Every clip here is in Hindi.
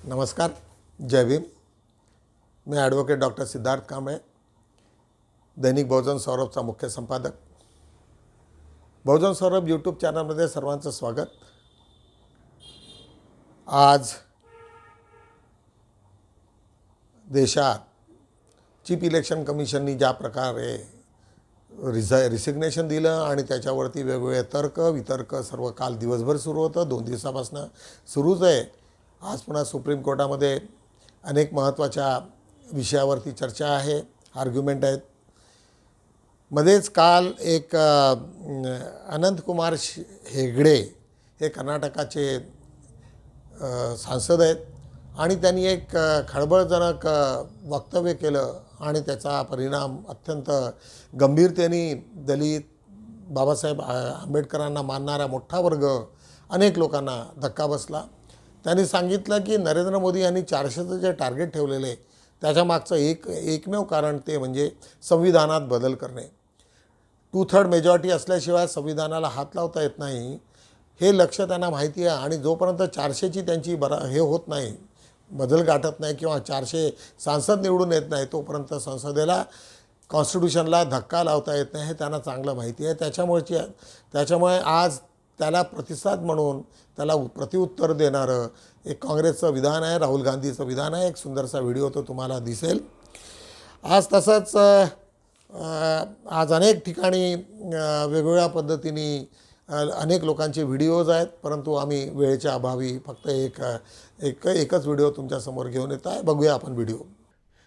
नमस्कार, जय भीम। मैं ॲडव्होकेट डॉक्टर सिद्धार्थ कांबळे, दैनिक बहुजन सौरभचा मुख्य संपादक। बहुजन सौरभ यूट्यूब चॅनलमध्ये सर्वांचं स्वागत। आज देशात चीफ इलेक्शन कमिशननी ज्या प्रकारे रिसिग्नेशन दिलं आणि त्याच्यावरती वेगवेगळे तर्क वितर्क सर्व काल दिवसभर सुरू होतं, 2 दिवसापासून सुरूच आहे। आज पुन्हा सुप्रीम कोर्टामध्ये अनेक महत्त्वाच्या विषयावरती चर्चा आहे, आर्ग्युमेंट आहेत। मध्येच काल एक अनंतकुमार हेगडे हे कर्नाटकाचे सांसद आहेत आणि त्यांनी एक खळबळजनक वक्तव्य केलं आणि त्याचा परिणाम अत्यंत गंभीरतेने दलित, बाबासाहेब आंबेडकरांना मानणारा मोठा वर्ग, अनेक लोकांना धक्का बसला। त्यांनी सांगितलं की नरेंद्र मोदी यांनी 400चं जे टार्गेट ठेवलेले त्याच्या मागचं एकमेव कारण ते म्हणजे संविधानात बदल करणे। 2/3 मेजॉरिटी असल्याशिवाय संविधानाला हात लावता येत नाही हे लक्ष त्यांना माहिती आहे आणि जोपर्यंत 400ची त्यांची हे होत नाही, बदल गाठत नाही किंवा 400 सांसद निवडून येत नाही, तोपर्यंत संसदेला, कॉन्स्टिट्यूशनला धक्का लावता येत नाही हे त्यांना चांगलं माहिती आहे। त्याच्यामुळे आज त्याला प्रतिसाद म्हणून त्याला प्रत्युत्तर देणारं एक काँग्रेसचं विधान आहे, राहुल गांधीचं विधान आहे। एक सुंदरसा व्हिडिओ तो तुम्हाला दिसेल आज। तसंच आज अनेक ठिकाणी वेगवेगळ्या पद्धतीने अनेक लोकांचे व्हिडिओज आहेत, परंतु आम्ही वेळेच्या अभावी फक्त एकच व्हिडिओ तुमच्यासमोर घेऊन येत आहे। बघूया आपण व्हिडिओ।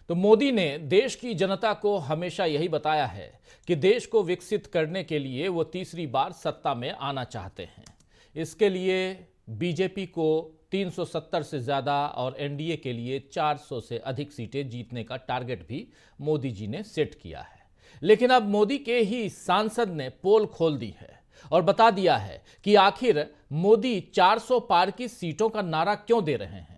तो मोदी ने देश की जनता को हमेशा यही बताया है कि देश को विकसित करने के लिए वो तीसरी बार सत्ता में आना चाहते हैं। इसके लिए बीजेपी को 370 से ज़्यादा और एनडीए के लिए 400 से अधिक सीटें जीतने का टारगेट भी मोदी जी ने सेट किया है। लेकिन अब मोदी के ही सांसद ने पोल खोल दी है और बता दिया है कि आखिर मोदी 400 पार की सीटों का नारा क्यों दे रहे हैं।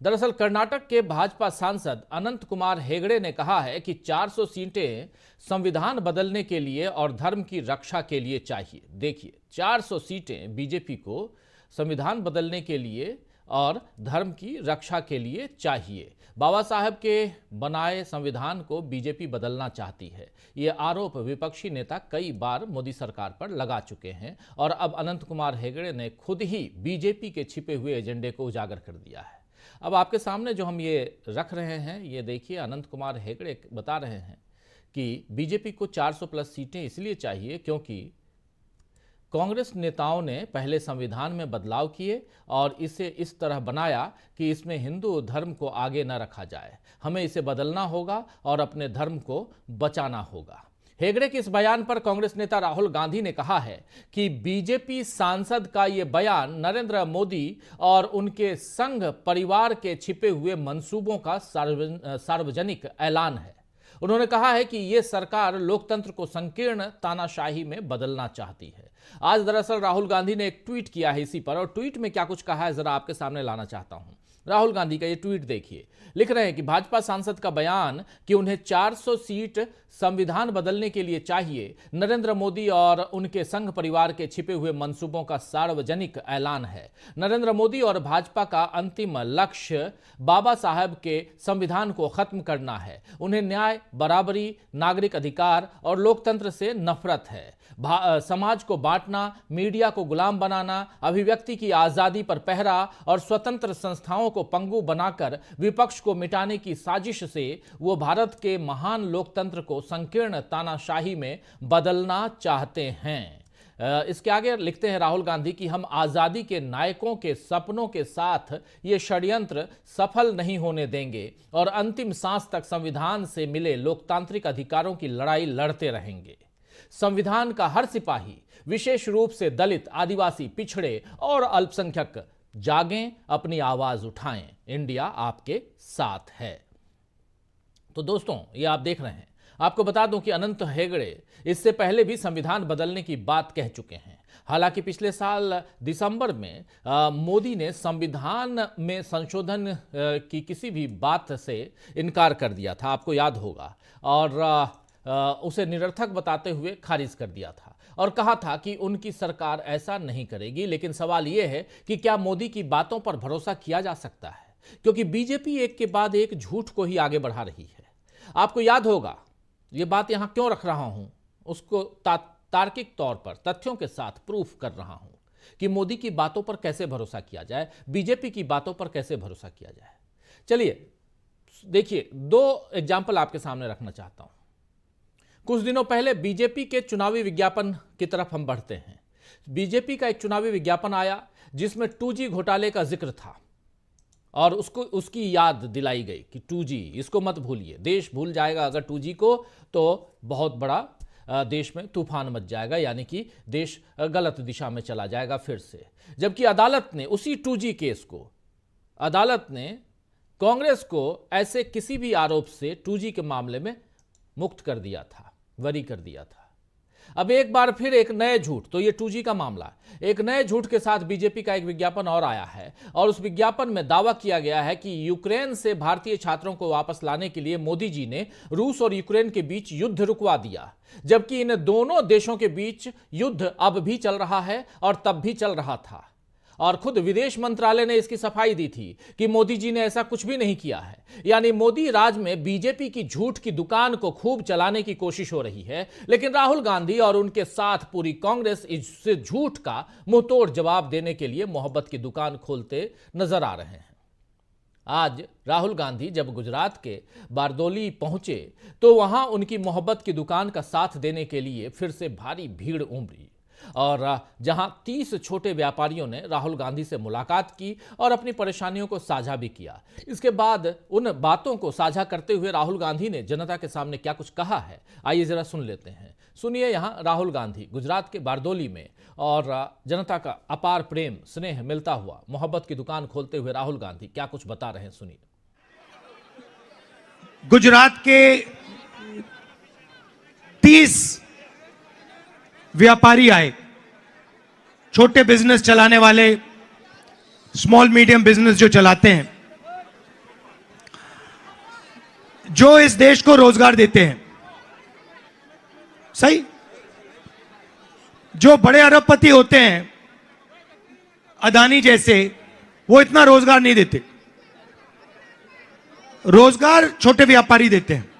दरअसल कर्नाटक के भाजपा सांसद अनंत कुमार हेगड़े ने कहा है कि 400 सीटें संविधान बदलने के लिए और धर्म की रक्षा के लिए चाहिए। देखिए, 400 सीटें बीजेपी को संविधान बदलने के लिए और धर्म की रक्षा के लिए चाहिए। बाबा साहब के बनाए संविधान को बीजेपी बदलना चाहती है, ये आरोप विपक्षी नेता कई बार मोदी सरकार पर लगा चुके हैं और अब अनंत कुमार हेगड़े ने खुद ही बीजेपी के छिपे हुए एजेंडे को उजागर कर दिया है। अब आपके सामने जो हम ये रख रहे हैं, ये देखिए, अनंत कुमार हेगड़े बता रहे हैं कि बीजेपी को 400 प्लस सीटें इसलिए चाहिए क्योंकि कांग्रेस नेताओं ने पहले संविधान में बदलाव किए और इसे इस तरह बनाया कि इसमें हिंदू धर्म को आगे न रखा जाए। हमें इसे बदलना होगा और अपने धर्म को बचाना होगा। हेगड़े के इस बयान पर कांग्रेस नेता राहुल गांधी ने कहा है कि बीजेपी सांसद का ये बयान नरेंद्र मोदी और उनके संघ परिवार के छिपे हुए मंसूबों का सार्वजनिक ऐलान है। उन्होंने कहा है कि ये सरकार लोकतंत्र को संकीर्ण तानाशाही में बदलना चाहती है। आज दरअसल राहुल गांधी ने एक ट्वीट किया है इसी पर, और ट्वीट में क्या कुछ कहा है जरा आपके सामने लाना चाहता हूं। राहुल गांधी का ये ट्वीट देखिए। लिख रहे हैं कि भाजपा सांसद का बयान कि उन्हें 400 सीट संविधान बदलने के लिए चाहिए नरेंद्र मोदी और उनके संघ परिवार के छिपे हुए मंसूबों का सार्वजनिक ऐलान है। नरेंद्र मोदी और भाजपा का अंतिम लक्ष्य बाबा साहब के संविधान को खत्म करना है। उन्हें न्याय, बराबरी, नागरिक अधिकार और लोकतंत्र से नफरत है। समाज को बांटना, मीडिया को गुलाम बनाना, अभिव्यक्ति की आजादी पर पहरा और स्वतंत्र संस्थाओं को पंगु बनाकर विपक्ष को मिटाने की साजिश से वो भारत के महान लोकतंत्र को संकीर्ण तानाशाही में बदलना चाहते हैं। इसके आगे लिखते हैं राहुल गांधी कि हम आजादी के नायकों के सपनों के साथ ये षड्यंत्र सफल नहीं होने देंगे और अंतिम सांस तक संविधान से मिले लोकतांत्रिक अधिकारों की लड़ाई लड़ते रहेंगे। संविधान का हर सिपाही, विशेष रूप से दलित, आदिवासी, पिछड़े और अल्पसंख्यक जागें, अपनी आवाज उठाएं, इंडिया आपके साथ है। तो दोस्तों, ये आप देख रहे हैं। आपको बता दूं कि अनंत हेगड़े इससे पहले भी संविधान बदलने की बात कह चुके हैं। हालांकि पिछले साल दिसंबर में मोदी ने संविधान में संशोधन की किसी भी बात से इनकार कर दिया था, आपको याद होगा, और उसे निरर्थक बताते हुए खारिज कर दिया था और कहा था कि उनकी सरकार ऐसा नहीं करेगी। लेकिन सवाल यह है कि क्या मोदी की बातों पर भरोसा किया जा सकता है? क्योंकि बीजेपी एक के बाद एक झूठ को ही आगे बढ़ा रही है। आपको याद होगा, ये बात यहां क्यों रख रहा हूं, उसको तार्किक तौर पर तथ्यों के साथ प्रूफ कर रहा हूं कि मोदी की बातों पर कैसे भरोसा किया जाए, बीजेपी की बातों पर कैसे भरोसा किया जाए। चलिए देखिए, 2 एग्जाम्पल आपके सामने रखना चाहता हूं। कुछ दिनों पहले बीजेपी के चुनावी विज्ञापन की तरफ हम बढ़ते हैं। बीजेपी का एक चुनावी विज्ञापन आया जिसमें 2G घोटाले का जिक्र था और उसकी याद दिलाई गई कि 2G इसको मत भूलिए, देश भूल जाएगा अगर 2G को तो बहुत बड़ा देश में तूफान मच जाएगा, यानी कि देश गलत दिशा में चला जाएगा फिर से। जबकि अदालत ने उसी 2G केस को, अदालत ने कांग्रेस को ऐसे किसी भी आरोप से 2G के मामले में मुक्त कर दिया था, वरी कर दिया था। अब एक बार फिर एक नए झूठ, तो ये 2G का मामला, एक नए झूठ के साथ बीजेपी का एक विज्ञापन और आया है और उस विज्ञापन में दावा किया गया है कि यूक्रेन से भारतीय छात्रों को वापस लाने के लिए मोदी जी ने रूस और यूक्रेन के बीच युद्ध रुकवा दिया, जबकि इन दोनों देशों के बीच युद्ध अब भी चल रहा है और तब भी चल रहा था। और खुद विदेश मंत्रालय ने इसकी सफाई दी थी कि मोदी जी ने ऐसा कुछ भी नहीं किया है। यानी मोदी राज में बीजेपी की झूठ की दुकान को खूब चलाने की कोशिश हो रही है, लेकिन राहुल गांधी और उनके साथ पूरी कांग्रेस इस झूठ का मुंहतोड़ जवाब देने के लिए मोहब्बत की दुकान खोलते नजर आ रहे हैं। आज राहुल गांधी जब गुजरात के बारदोली पहुंचे तो वहां उनकी मोहब्बत की दुकान का साथ देने के लिए फिर से भारी भीड़ उमड़ी और जहां 30 छोटे व्यापारियों ने राहुल गांधी से मुलाकात की और अपनी परेशानियों को साझा भी किया। इसके बाद उन बातों को साझा करते हुए राहुल गांधी ने जनता के सामने क्या कुछ कहा है, आइए जरा सुन लेते हैं। सुनिए यहां राहुल गांधी गुजरात के बारदोली में और जनता का अपार प्रेम स्नेह मिलता हुआ मोहब्बत की दुकान खोलते हुए राहुल गांधी क्या कुछ बता रहे हैं, सुनिए। गुजरात के 30 व्यापारी आए, छोटे बिजनेस चलाने वाले, स्मॉल मीडियम बिजनेस जो चलाते हैं, जो इस देश को रोजगार देते हैं। सही, जो बड़े अरबपति होते हैं अदानी जैसे, वो इतना रोजगार नहीं देते, रोजगार छोटे व्यापारी देते हैं।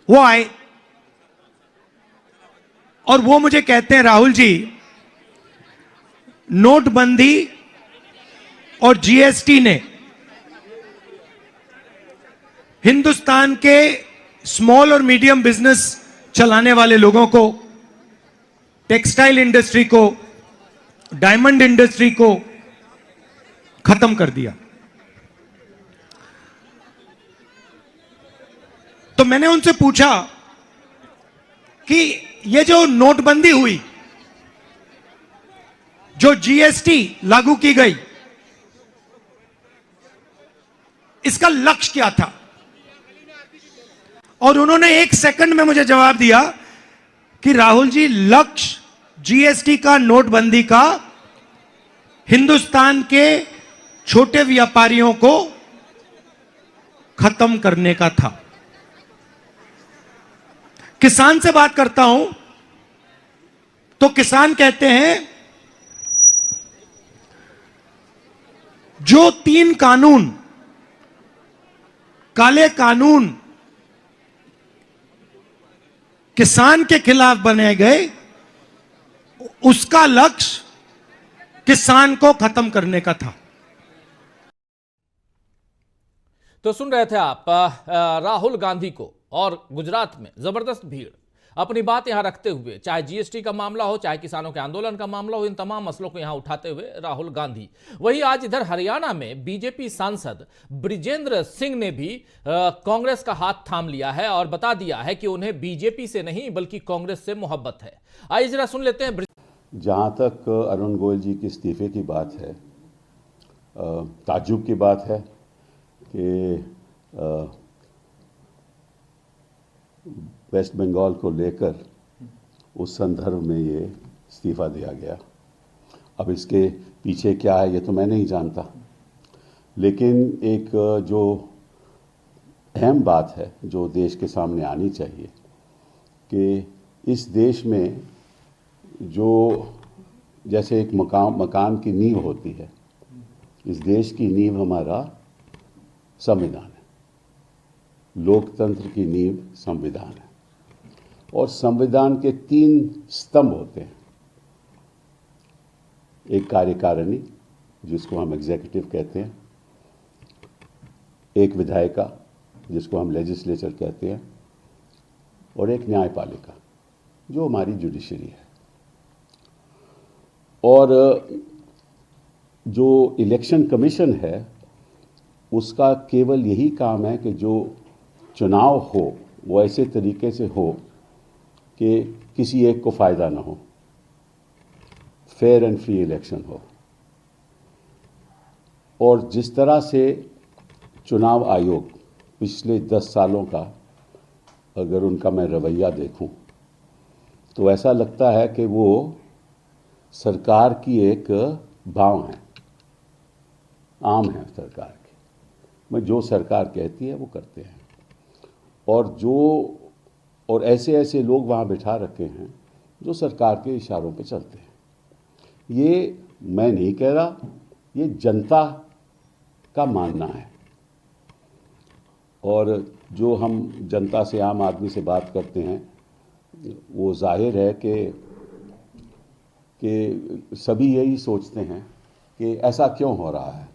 वो आए और वो मुझे कहते हैं, राहुल जी, नोटबंदी और जीएसटी ने हिंदुस्तान के स्मॉल और मीडियम बिजनेस चलाने वाले लोगों को, टेक्सटाइल इंडस्ट्री को, डायमंड इंडस्ट्री को खत्म कर दिया। तो मैंने उनसे पूछा कि ये जो नोटबंदी हुई, जो जीएसटी लागू की गई, इसका लक्ष्य क्या था? और उन्होंने 1 सेकंड में मुझे जवाब दिया कि राहुल जी, लक्ष्य जीएसटी का, नोटबंदी का, हिंदुस्तान के छोटे व्यापारियों को खत्म करने का था। किसान से बात करता हूं तो किसान कहते हैं, जो 3 कानून, काले कानून किसान के खिलाफ बनाए गए, उसका लक्ष्य किसान को खत्म करने का था। तो सुन रहे थे आप राहुल गांधी को, और गुजरात में जबरदस्त भीड़ अपनी बात यहां रखते हुए, चाहे जीएसटी का मामला हो, चाहे किसानों के आंदोलन का मामला हो, इन तमाम मसलों को यहां उठाते हुए राहुल गांधी। वहीं आज इधर हरियाणा में बीजेपी सांसद ब्रिजेंद्र सिंह ने भी कांग्रेस का हाथ थाम लिया है और बता दिया है कि उन्हें बीजेपी से नहीं बल्कि कांग्रेस से मोहब्बत है। आइए जरा सुन लेते हैं। जहां तक अरुण गोयल जी के इस्तीफे की बात है, ताज्जुब की बात है कि वेस्ट बंगाल को लेकर उस संदर्भ में ये इस्तीफा दिया गया। अब इसके पीछे क्या है ये तो मैं नहीं जानता, लेकिन एक जो अहम बात है जो देश के सामने आनी चाहिए कि इस देश में जो जैसे एक मकान की नींव होती है, इस देश की नींव हमारा संविधान है। लोकतंत्र की नींव संविधान है और संविधान के 3 स्तंभ होते हैं। एक कार्यकारिणी जिसको हम एग्जीक्यूटिव कहते हैं, एक विधायिका जिसको हम लेजिस्लेचर कहते हैं, और एक न्यायपालिका जो हमारी जुडिशरी है। और जो इलेक्शन कमीशन है उसका केवल यही काम है कि जो चुनाव हो वो ऐसे तरीके से हो कि किसी एक को फ़ायदा ना हो, फेयर एंड फ्री इलेक्शन हो। और जिस तरह से चुनाव आयोग पिछले 10 सालों का अगर उनका मैं रवैया देखूं तो ऐसा लगता है कि वो सरकार की एक बाँह है, आम है सरकार की। मैं जो सरकार कहती है वो करते हैं और ऐसे ऐसे लोग वहाँ बिठा रखे हैं जो सरकार के इशारों पे चलते हैं। ये मैं नहीं कह रहा, ये जनता का मानना है। और जो हम जनता से, आम आदमी से बात करते हैं वो जाहिर है कि सभी यही सोचते हैं कि ऐसा क्यों हो रहा है।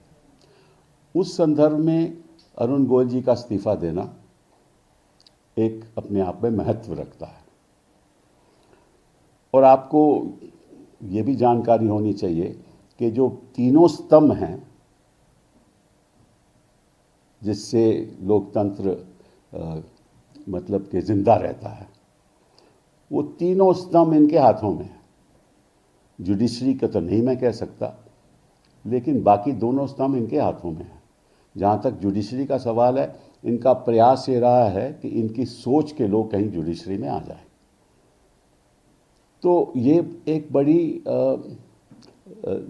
उस संदर्भ में अरुण गोयल जी का इस्तीफा देना एक अपने आप में महत्व रखता है। और आपको ये भी जानकारी होनी चाहिए कि जो तीनों स्तंभ हैं जिससे लोकतंत्र मतलब कि जिंदा रहता है, वो तीनों स्तंभ इनके हाथों में है। जुडिशरी का तो नहीं मैं कह सकता, लेकिन बाकी दोनों स्तंभ इनके हाथों में है। जहाँ तक जुडिशरी का सवाल है, इनका प्रयास ये रहा है कि इनकी सोच के लोग कहीं जुडिशरी में आ जाएं। तो ये एक बड़ी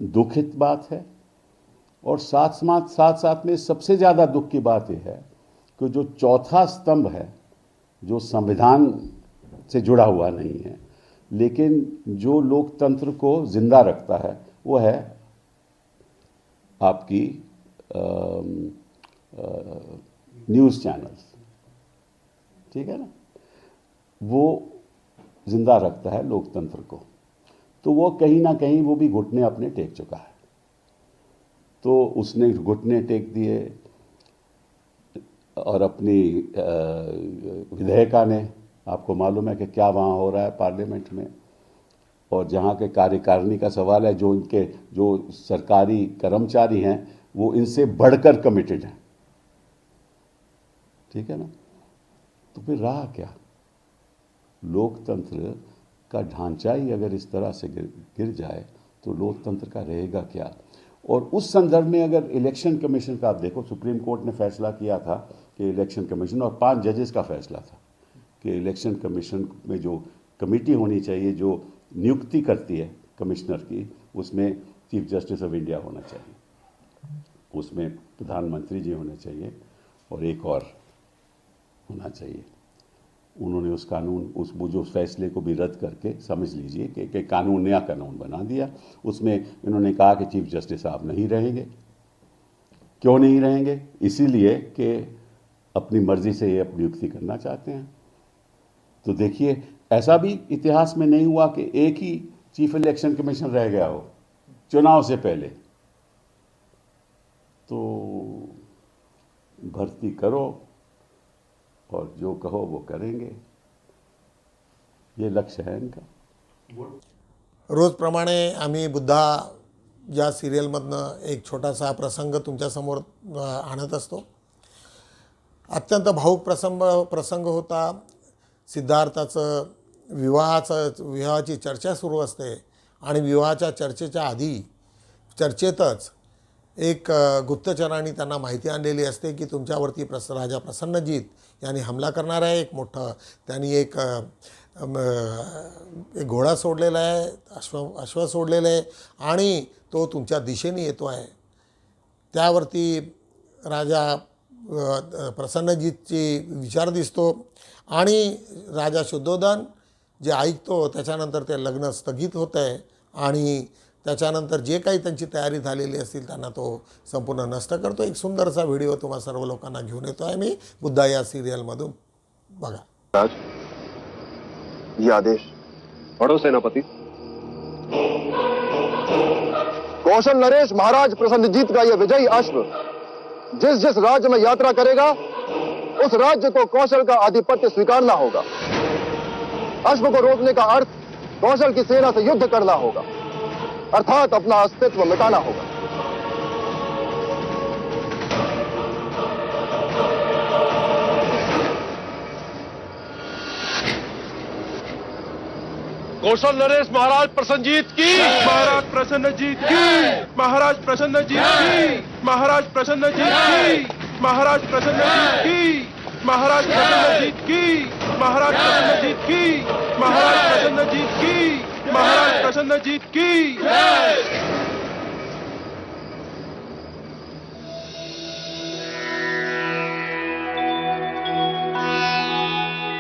दुखित बात है। और साथ साथ में सबसे ज़्यादा दुख की बात यह है कि जो चौथा स्तंभ है, जो संविधान से जुड़ा हुआ नहीं है लेकिन जो लोकतंत्र को जिंदा रखता है, वो है आपकी न्यूज़ चैनल्स। ठीक है ना, वो जिंदा रखता है लोकतंत्र को। तो वो कहीं ना कहीं वो भी घुटने अपने टेक चुका है। तो उसने घुटने टेक दिए और अपनी विधेयिका ने, आपको मालूम है कि क्या वहाँ हो रहा है पार्लियामेंट में। और जहाँ के कार्यकारिणी का सवाल है, जो सरकारी कर्मचारी हैं वो इनसे बढ़कर कमिटेड हैं। ठीक है ना, तो फिर रहा क्या? लोकतंत्र का ढांचा ही अगर इस तरह से गिर जाए तो लोकतंत्र का रहेगा क्या? और उस संदर्भ में अगर इलेक्शन कमीशन का आप देखो, सुप्रीम कोर्ट ने फैसला किया था कि इलेक्शन कमीशन, और 5 जजेस का फैसला था कि इलेक्शन कमीशन में जो कमेटी होनी चाहिए जो नियुक्ति करती है कमिश्नर की, उसमें चीफ जस्टिस ऑफ इंडिया होना चाहिए, उसमें प्रधानमंत्री जी होने चाहिए और एक और होना चाहिए। उन्होंने उस जो फैसले को भी रद्द करके, समझ लीजिए कि नया कानून बना दिया। उसमें इन्होंने कहा कि चीफ जस्टिस साहब नहीं रहेंगे। क्यों नहीं रहेंगे? इसीलिए कि अपनी मर्जी से ये नियुक्ति करना चाहते हैं। तो देखिए, ऐसा भी इतिहास में नहीं हुआ कि एक ही चीफ इलेक्शन कमीशन रह गया हो चुनाव से पहले। तो भर्ती करो और जो कहो वो करेंगे, ये लक्ष्य है इनका। रोजप्रमाणे आम्ही बुद्धा या सिरियलमधनं एक छोटासा प्रसंग तुमच्यासमोर आणत असतो। अत्यंत भावूक प्रसंग होता। सिद्धार्थाचं विवाहाची चर्चा सुरू असते आणि विवाहाच्या चर्चेच्या आधी चर्चेतच एक गुप्तचरांनी त्यांना माहिती आणलेली असते की तुमच्यावरती राजा प्रसन्नजीत यांनी हमला करणार आहे। एक मोठं त्यांनी एक घोडा सोडलेला आहे, अश्व सोडलेलं आहे आणि तो तुमच्या दिशेने येतो आहे। त्यावरती राजा प्रसन्नजीतची विचार दिसतो आणि राजा शुद्धोधन जे ऐकतो त्याच्यानंतर ते लग्न स्थगित होतं आहे आणि त्याच्यानंतर जे काही त्यांची तयारी झालेली असतील त्यांना तो संपूर्ण नष्ट करतो. एक सुंदरसा व्हिडिओ तुम्हा सर्व लोकांना घेऊन येतो आहे मी बुद्धा या सिरियलमधून, बघा. राज, ये आदेश पढ़ो सेनापति. कौशल नरेश महाराज प्रसन्नजीत का यह विजयी अश्व जिस जिस राज्य में यात्रा करेगा उस राज्य को कौशल का आधिपत्य स्वीकारना होगा. अश्व को रोकने का अर्थ कौशल की सेना से युद्ध करना होगा, अर्थात अपना अस्तित्व मिटाना होगा. कौशल नरेश महाराज प्रसन्नजीत की, महाराज प्रसन्नजीत की, महाराज प्रसन्नजीत की, महाराज प्रसन्नजीत की, महाराज प्रसन्नजीत की, महाराज प्रसन्नजीत की, महाराज प्रसन्नजीत की, महाराज प्रसन्नजीत की, महाराज प्रसन्नजीत की.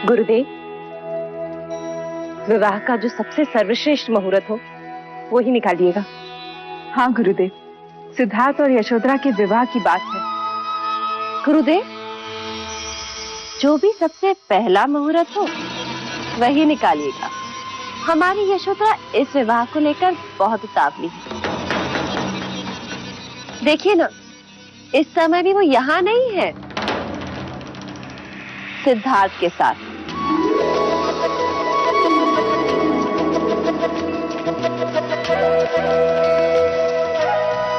गुरुदेव, विवाह का जो सबसे सर्वश्रेष्ठ मुहूर्त हो वो ही निकालिएगा. हाँ गुरुदेव, सिद्धार्थ और यशोधरा के विवाह की बात है. गुरुदेव, जो भी सबसे पहला मुहूर्त हो वही निकालिएगा. हमारी यशोधरा इस विवाह को लेकर बहुत उतावली है. देखिए ना, इस समय भी वो यहाँ नहीं है, सिद्धार्थ के साथ.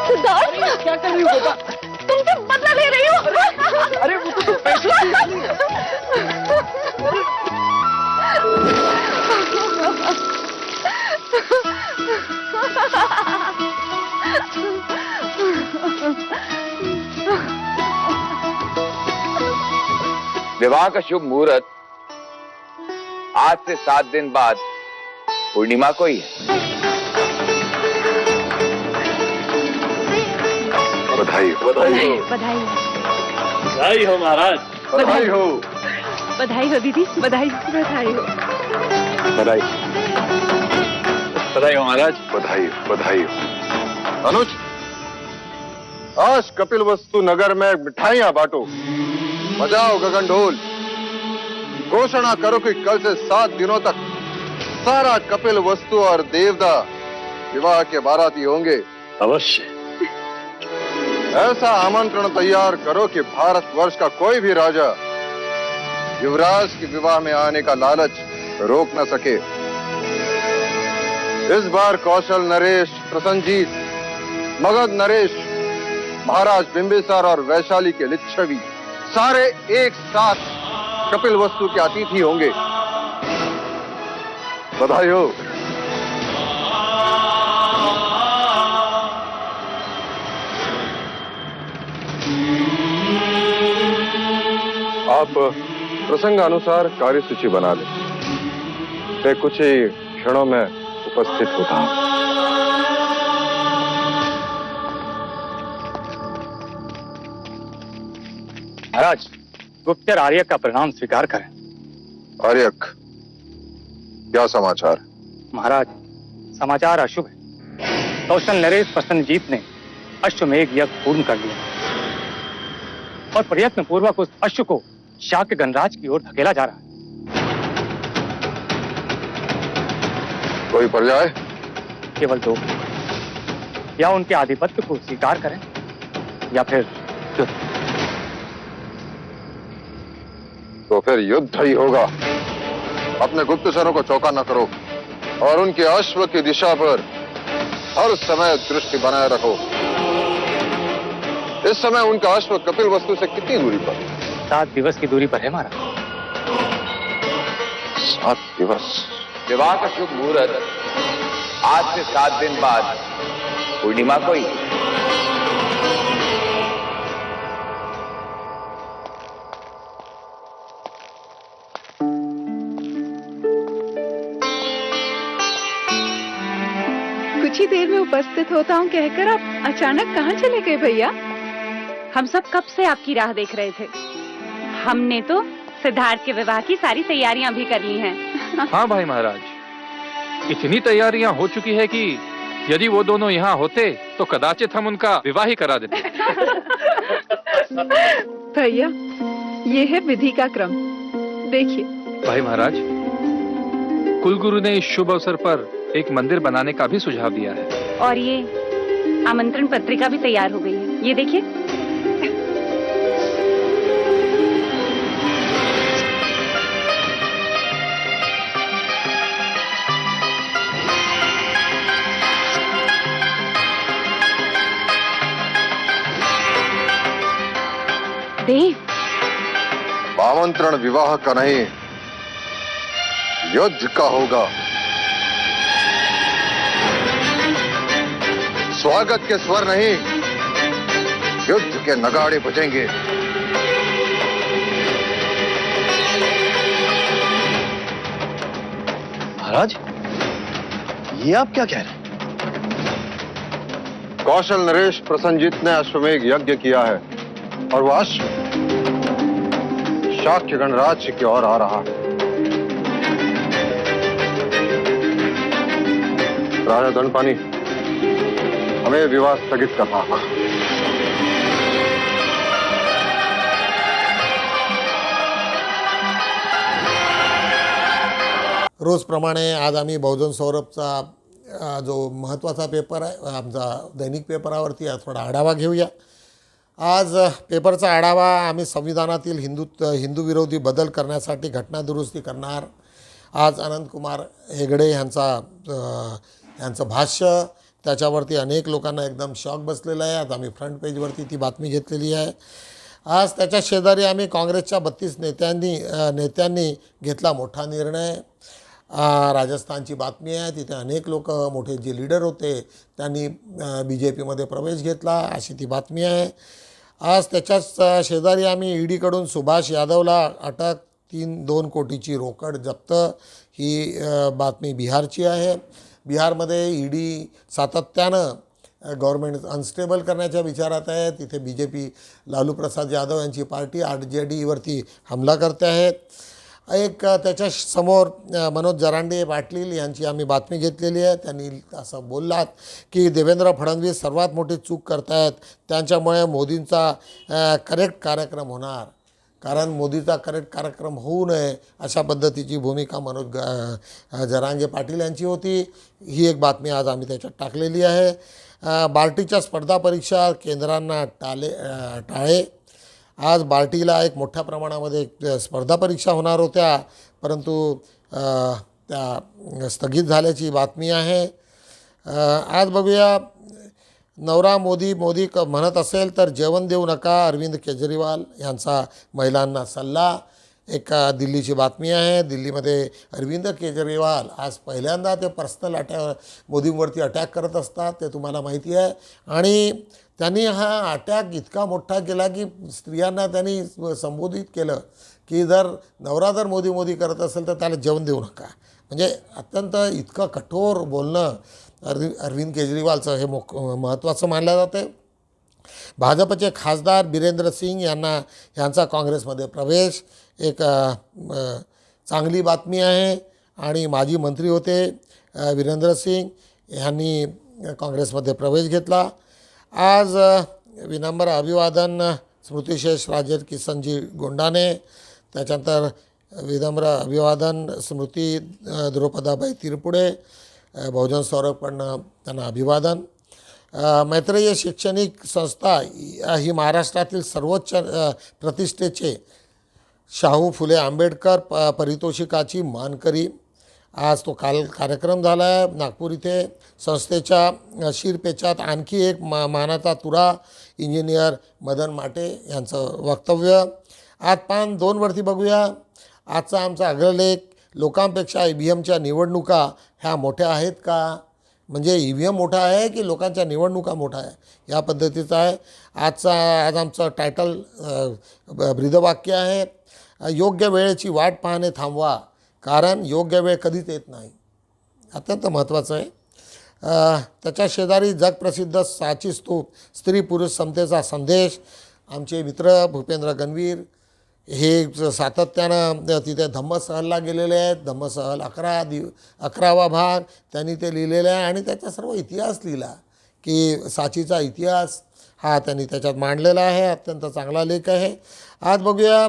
सिद्धार्थ, क्या कर रही हो बेटा? तुमसे बदला ले रही हो. अरे वो तो पैसे विवाह का शुभ मुहूर्त आज से 7 दिन बाद पूर्णिमा को ही है. बधाई हो. बधाई हो. बधाई हो महाराज. बधाई हो. बधाई हो दीदी. बधाई बधाई हो. बधाई. बधाई हो महाराज. बधाई बधाई हो. अनुज, आज कपिल वस्तु नगर में मिठाइयां बांटो, बजाओ गगन ढोल, घोषणा करो कि कल से 7 दिनों तक सारा कपिल वस्तु और देवदा विवाह के बाराती होंगे. अवश्य. ऐसा आमंत्रण तैयार करो कि भारतवर्ष का कोई भी राजा युवराज के विवाह में आने का लालच रोक न सके. इस बार कौशल नरेश प्रसन्नजीत, मगध नरेश, महाराज बिंबिसार और वैशाली के लिच्छवी सारे एक साथ कपिल वस्तु के अतिथि होंगे. बधाई हो. आप प्रसंगानुसार कार्यसूची बना लें. मैं कुछ ही क्षणों में उपस्थित होता हूं. महाराज, गुप्तर आर्यक का प्रणाम स्वीकार करें. आर्यक, क्या समाचार? महाराज, समाचार अशुभ है. कौशल नरेश प्रसन्नजीत ने अश्वमेघ यज्ञ पूर्ण कर लिया और प्रयत्न पूर्वक उस अश्व को शाक्य गणराज की ओर धकेला जा रहा है. कोई पर्याय? केवल 2. या उनके आधिपत्य को स्वीकार करें या फिर युद्ध. तो फिर युद्ध ही होगा. अपने गुप्तचरों को चौका न करो और उनके अश्व की दिशा पर हर समय दृष्टि बनाए रखो. इस समय उनका अश्व कपिल वस्तु से कितनी दूरी पर? 7 दिवस की दूरी पर है महाराज. 7 दिवस. विवाह का शुभ मुहूर्त आज से 7 दिन बाद पूर्णिमा को ही. कुछ ही देर में उपस्थित होता हूँ कहकर आप अचानक कहाँ चले गए भैया? हम सब कब से आपकी राह देख रहे थे. हमने तो सिद्धार्थ के विवाह की सारी तैयारियां भी कर ली हैं. हाँ भाई महाराज, इतनी तैयारियां हो चुकी है कि यदि वो दोनों यहाँ होते तो कदाचित हम उनका विवाह ही करा देते। भैया, ये है विधि का क्रम, देखिए। भाई महाराज, कुलगुरु ने इस शुभ अवसर पर एक मंदिर बनाने का भी सुझाव दिया है। और ये आमंत्रण पत्रिका भी तैयार हो गई है, ये देखिए। देव, आमंत्रण विवाह का नहीं, युद्ध का होगा। स्वागत के स्वर नहीं, युद्ध के नगाड़े बजेंगे। महाराज, ये आप क्या कह रहे हैं? कौशल नरेश प्रसन्नजीत ने अश्वमेध यज्ञ किया है और वह अश्व शाक्य गणराज्य की ओर आ रहा है। राजा दंडपानी, हमें विवाह स्थगित करना होगा। रोजप्रमाणे आज आम्ही बहुजन सौरभचा जो महत्त्वाचा पेपर आहे, आमचा दैनिक पेपरावरती थोडा आढावा घेऊया। आज पेपरचा आढावा आम्ही संविधानातील हिंदू विरोधी बदल करण्यासाठी घटना दुरुस्ती करणार। आज अनंतकुमार हेगडे यांचं भाष्य, त्याच्यावरती अनेक लोकांना एकदम शॉक बसलेला आहे। आज आम्ही फ्रंट पेजवरती ती बातमी घेतलेली आहे। आज त्याच्या शेजारी आम्ही काँग्रेसच्या 32 नेत्यांनी घेतला मोठा निर्णय। राजस्थानची बातमी आहे, तिथे अनेक लोक मोठे जे लीडर होते त्यांनी BJPमध्ये प्रवेश घेतला, अशी ती बातमी आहे। आज त्याच्याच शेजारी आम्ही ईडीकडून सुभाष यादवला अटक, 2 कोटीची रोकड जप्त, ही बातमी बिहारची आहे। बिहारमध्ये ईडी सातत्यानं गव्हर्नमेंट अनस्टेबल करण्याच्या विचारात आहे। तिथे BJP लालू प्रसाद यादव यांची पार्टी RJDवरती हमला करते आहेत। एक त्याच्या समोर मनोज जरांडे पाटील यांची आम्ही बातमी घेतलेली आहे। त्यांनी असं बोललात की देवेंद्र फडणवीस सर्वात मोठी चूक करतायत, त्यांच्यामुळे मोदींचा करेक्ट कार्यक्रम होणार, कारण मोदीचा करेक्ट कार्यक्रम होऊ नये अशा पद्धतीची भूमिका मनोज जरांगे पाटील यांची होती। ही एक बातमी आज आम्ही त्याच्यात टाकलेली आहे। बार्टीच्या स्पर्धा परीक्षा केंद्रांना टाळे। आज बार्टीला एक मोठ्या प्रमाणामध्ये स्पर्धा परीक्षा होणार होत्या, परंतु त्या स्थगित झाल्याची बातमी आहे। आज बघूया, नवरा मोदी म्हणत असेल तर जेवण देऊ नका, अरविंद केजरीवाल यांचा महिलांना सल्ला। एक दिल्लीची बातमी आहे। दिल्लीमध्ये अरविंद केजरीवाल आज पहिल्यांदा ते पर्सनल मोदींवरती अटॅक करत असतात, ते तुम्हाला माहिती आहे। आणि त्यांनी हा अटॅक इतका मोठा केला की स्त्रियांना त्यांनी संबोधित केलं की नवरा जर मोदी करत असेल तर त्याला जेवण देऊ नका। म्हणजे अत्यंत इतकं कठोर बोलणं अरविंद केजरीवालचं हे महत्त्वाचं मानलं जातं। भाजपचे खासदार बिरेंद्र सिंग यांचा काँग्रेसमध्ये प्रवेश एक चांगली बातमी आहे। आणि माजी मंत्री होते वीरेंद्र सिंग यांनी काँग्रेसमध्ये प्रवेश घेतला। आज विनम्र अभिवादन स्मृतिशेष राजेश किसनजी गोंडाने, त्याच्यानंतर विनम्र अभिवादन स्मृती द्रौपदाबाई तिरपुडे, बहुजन सौरभकडनं त्यांना अभिवादन। मैत्रेय शैक्षणिक संस्था ही महाराष्ट्रातील सर्वोच्च प्रतिष्ठेचे शाहू फुले आंबेडकर पारितोषिकाची मानकरी। आज तो कार्यक्रम झाला आहे नागपूर इथे। संस्थेच्या शिरपेचात आणखी एक मानाचा तुरा, इंजिनियर मदन माटे यांचं वक्तव्य। आज पान 2 वरती बघूया। आजचा आमचा अग्रलेख, लोकांपेक्षा EVMच्या निवडणुका ह्या मोठ्या आहेत का? म्हणजे EVM मोठा आहे की लोकांच्या निवडणुका मोठा आहे, या पद्धतीचा आहे आज आमचं टायटल। ब्रीदवाक्य आहे, योग्य वेळेची वाट पाहणे थांबवा, कारण योग्य वेळ कधीच येत नाही। अत्यंत महत्त्वाचं आहे। त्याच्या शेजारी जगप्रसिद्ध सांची स्तूप, स्त्री पुरुष समतेचा संदेश, आमचे मित्र भूपेंद्र गणवीर हे सातत्यानं तिथे धम्मसहलला गेलेले आहेत. धम्मसहल 11वा भाग त्यांनी ते लिहिलेला आहे आणि त्याचा सर्व इतिहास लिहिला की साचीचा इतिहास हा त्यांनी त्याच्यात मांडलेला आहे. अत्यंत चांगला लेख आहे. आज बघूया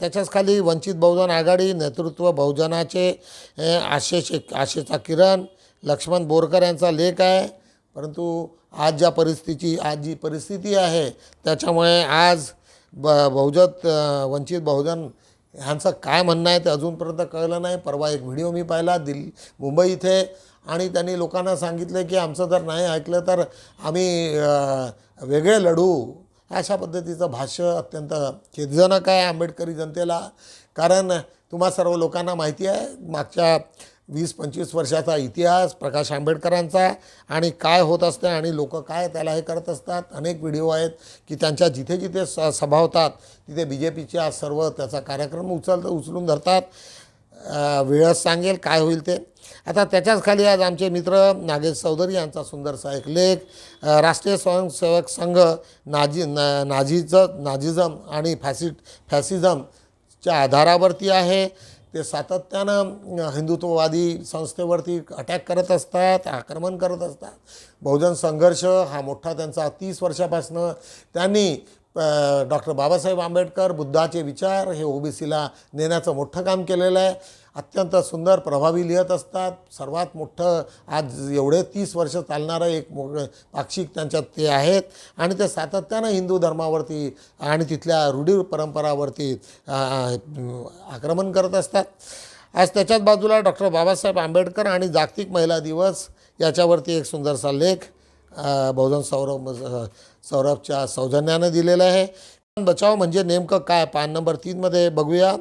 त्याच्याच खाली वंचित बहुजन आघाडी नेतृत्व बहुजनाचे आशेचा किरण लक्ष्मण बोरकर यांचा लेख आहे. परंतु आज जी परिस्थिती आहे त्याच्यामुळे आज वंचित बहुजन ह्यांचं काय म्हणणं आहे ते अजूनपर्यंत कळलं नाही. परवा एक व्हिडिओ मी पाहिला मुंबई इथे आणि त्यांनी लोकांना सांगितलं की आमचं जर नाही ऐकलं तर आम्ही वेगळे लढू. अशा पद्धतीचं भाष्य अत्यंत खेदजनक आहे आंबेडकरी जनतेला. कारण तुम्हा सर्व लोकांना माहिती आहे मागच्या 20-25 वर्षाचा इतिहास प्रकाश आंबेडकरांचा आणि काय होत असते आणि लोक काय त्याला हे करत असतात. अनेक व्हिडिओ आहेत की त्यांच्या जिथे जिथे सभा होतात तिथे BJPच्या सर्व त्याचा कार्यक्रम उचलून धरतात. वेळच सांगेल काय होईल ते. आता त्याच्याच खाली आज आमचे मित्र नागेश चौधरी यांचा सुंदरसा एक लेख राष्ट्रीय स्वयंसेवक संघ नाझिझम आणि फॅसिझमच्या आधारावरती आहे. ते सातत्यानं हिंदुत्ववादी संस्थेवरती अटॅक करत असतात, आक्रमण करत असतात. बहुजन संघर्ष हा मोठा त्यांचा 30 वर्षापासून त्यांनी डॉक्टर बाबासाहेब आंबेडकर बुद्धाचे विचार हे OBCला नेण्याचं मोठं काम केलेलं आहे. अत्यंत सुंदर प्रभावी लिहत असतात. सर्वात मोठं आज एवढे 30 वर्ष चालणारं एक पाक्षिक त्यांच्यात ते आहेत आणि ते सातत्यानं हिंदू धर्मावरती आणि तिथल्या रूढी परंपरावरती आक्रमण करत असतात. आज त्याच्याच बाजूला डॉक्टर बाबासाहेब आंबेडकर आणि जागतिक महिला दिवस याच्यावरती एक सुंदरसा लेख बहुजन सौरभच्या सौजन्यानं दिलेलं आहे. बचाव म्हणजे नेमकं काय पान नंबर 3मध्ये बघूया.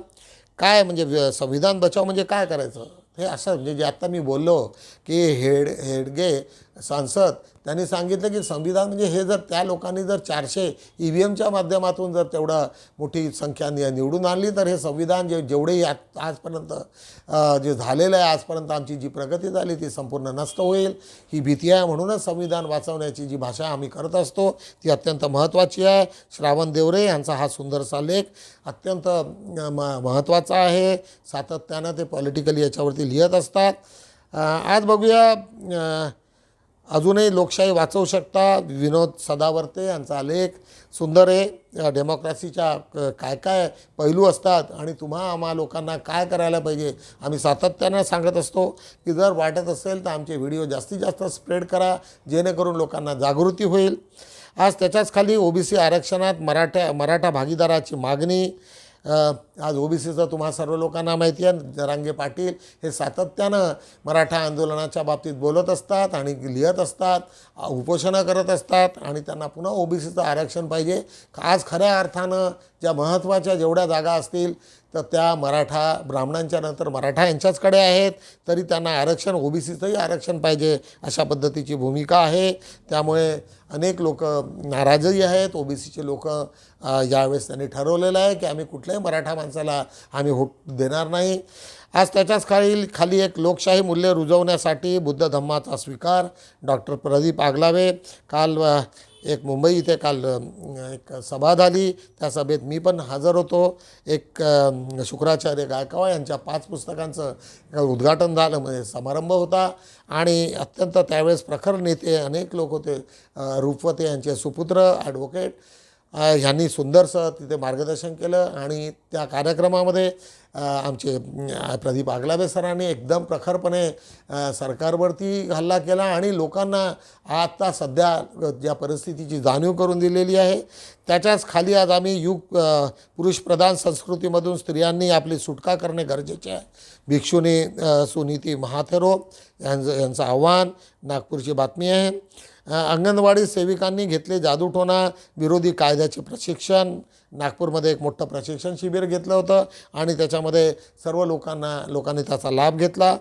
काय म्हणजे संविधान बचाव म्हणजे काय करायचं हे असं म्हणजे जे आत्ता मी बोललो की हेडगे सांसद त्यांनी सांगितलं की संविधान म्हणजे हे जर त्या लोकांनी जर 400 EVMच्या माध्यमातून जर तेवढा मोठी संख्या निवडून आणली तर हे संविधान जेवढे आजपर्यंत जे झालेलं आहे आजपर्यंत आमची जी प्रगती झाली ती संपूर्ण नष्ट होईल. ही भीती आहे. म्हणूनच संविधान वाचवण्याची जी भाषा आम्ही करत असतो ती अत्यंत महत्त्वाची आहे. श्रावण देवरे यांचा हा सुंदरसा लेख अत्यंत महत्त्वाचा आहे. सातत्यानं ते पॉलिटिकली याच्यावरती लिहित असतात. आज बघूया अजूनही लोकशाही वाचवू शकता विनोद सदावर्ते यांचा लेख सुंदर आहे. डेमोक्रेसीच्या काय काय पैलू असतात आणि आम्हा लोकांना काय करायला पाहिजे आम्ही सातत्यानं सांगत असतो की जर वाटत असेल तर आमचे व्हिडिओ जास्तीत जास्त स्प्रेड करा जेणेकरून लोकांना जागृती होईल. आज त्याच्याच खाली OBC आरक्षणात मराठा भागीदाराची मागणी. आज OBCचं तुम्हा सर्व लोकांना माहिती आहे जरांगे पाटील हे सातत्यानं मराठा आंदोलनाच्या बाबतीत बोलत असतात आणि लिहत असतात, उपोषणं करत असतात आणि त्यांना पुन्हा OBCचं आरक्षण पाहिजे. आज खऱ्या अर्थानं ज्या महत्त्वाच्या जेवढ्या जागा असतील तर त्या ब्राह्मणांच्या नंतर मराठा यांच्याचकडे आहेत तरी त्यांना आरक्षण OBCचंही आरक्षण पाहिजे अशा पद्धतीची भूमिका आहे. त्यामुळे अनेक लोक नाराजही आहेत. OBCचे लोक यावेळेस त्यांनी ठरवलेलं आहे की आम्ही कुठल्याही मराठा माणसाला आम्ही होट देणार नाही. आज त्याच्याच खाली एक लोकशाही मूल्य रुजवण्यासाठी बुद्ध धम्माचा स्वीकार डॉक्टर प्रदीप आगलावे. काल एक मुंबई इथे काल एक सभा झाली त्या सभेत मी पण हजर होतो. एक शुक्राचार्य गायकवाड यांच्या 5 पुस्तकांचं उद्घाटन झालं म्हणजे समारंभ होता आणि अत्यंत त्यावेळेस प्रखर नेते अनेक लोक होते. रूपवते यांचे सुपुत्र ॲडव्होकेट ह्यांनी सुंदरसं तिथे मार्गदर्शन केलं आणि त्या कार्यक्रमामध्ये आमचे प्रदीप आगलावे सरांनी एकदम प्रखरपणे सरकारवरती हल्ला केला आणि लोकांना आता सध्या ज्या परिस्थितीची जाणीव करून दिलेली आहे. त्याच्याच खाली आज आम्ही पुरुषप्रधान संस्कृतीमधून स्त्रियांनी आपली सुटका करणे गरजेचे आहे. भिक्षुनी सुनीती महाथेरो यांचं आव्हान नागपूरची बातमी आहे. अंगणवाडी सेविकांनी घेतले जादूटोणा विरोधी कायद्याचे प्रशिक्षण. नागपूरमध्ये एक मोठं प्रशिक्षण शिबिर घेतलं होतं आणि त्याच्यामध्ये सर्व लोकांनी त्याचा लाभ घेतला.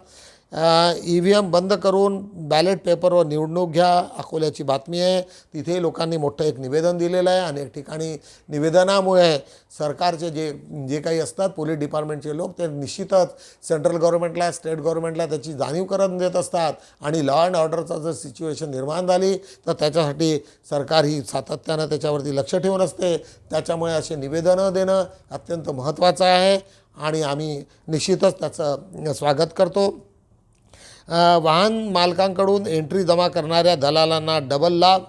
EVM बंद करून बॅलेट पेपरवर निवडणूक घ्या, अकोल्याची बातमी आहे. तिथे लोकांनी मोठं एक निवेदन दिलेलं आहे. अनेक ठिकाणी निवेदनामुळे सरकारचे जे काही असतात पोलीस डिपार्टमेंटचे लोक ते निश्चितच सेंट्रल गव्हर्नमेंटला स्टेट गव्हर्नमेंटला त्याची जाणीव करून देत असतात आणि लॉ अँड ऑर्डरचं जर सिच्युएशन निर्माण झाली तर त्याच्यासाठी सरकार ही सातत्यानं त्याच्यावरती लक्ष ठेवून असते. त्याच्यामुळे असे निवेदनं देणं अत्यंत महत्त्वाचं आहे आणि आम्ही निश्चितच त्याचं स्वागत करतो. वाहन मालकांकडून एंट्री जमा करणाऱ्या दलालांना डबल लाभ,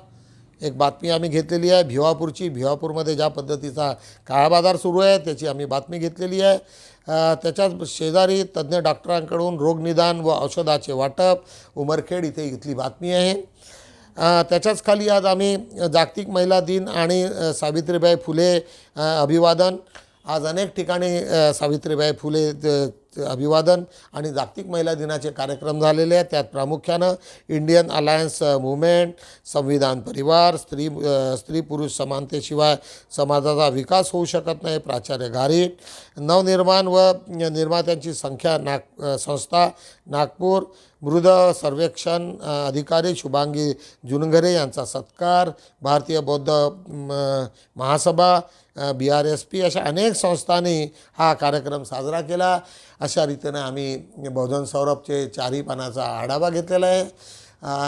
एक बातमी आम्ही घेतलेली आहे भिवापूरची. भिवापूरमध्ये ज्या पद्धतीचा काळा बाजार सुरू आहे त्याची आम्ही बातमी घेतलेली आहे. त्याच्याच शेजारी तज्ज्ञ डॉक्टरांकडून रोगनिदान व औषधाचे वाटप, उमरखेड इथे इथली बातमी आहे. त्याच्याच खाली आज आम्ही जागतिक महिला दिन आणि सावित्रीबाई फुले अभिवादन, आज अनेक ठिकाणी सावित्रीबाई फुले अभिवादन आणि जागतिक महिला दिनाचे कार्यक्रम झालेले आहेत. त्यात प्रामुख्यानं इंडियन अलायन्स मुवमेंट, संविधान परिवार, स्त्री पुरुष समानतेशिवाय समाजाचा विकास होऊ शकत नाही, प्राचार्य गारिट, नवनिर्माण व निर्मात्यांची संख्या संस्था नागपूर, मृद सर्वेक्षण अधिकारी शुभांगी जुनघरे यांचा सत्कार, भारतीय बौद्ध महासभा, BRSP अशा अनेक संस्थांनी हा कार्यक्रम साजरा केला. अशा रीतीने आम्ही बहुजन सौरभचे 4ही पानाचा आढावा घेतलेला आहे.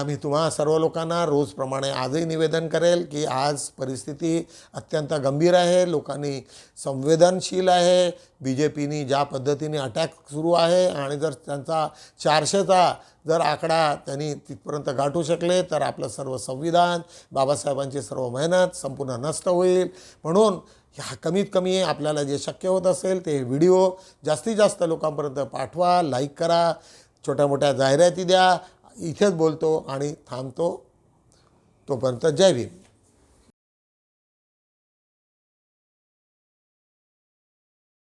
मी तुम्हा सर्व लोकांना रोजप्रमाणे आजही निवेदन करेल की आज परिस्थिती अत्यंत गंभीर आहे, लोकांनी संवेदनशील आहे. BJPनी ज्या पद्धतीने अटॅक सुरू आहे आणि जर त्यांचा 400चा जर आकडा त्यांनी तिथपर्यंत गाठू शकले तर आपलं सर्व संविधान, बाबासाहेबांची सर्व मेहनत संपूर्ण नष्ट होईल. म्हणून कमीत कमी आपल्याला जे शक्य होत असेल ते व्हिडिओ जास्तीत जास्त लोकांपर्यंत पाठवा, लाईक करा, छोट्या मोठ्या जाहिराती द्या. इथेच बोलतो आणि थांबतो. तोपर्यंत जय भीम.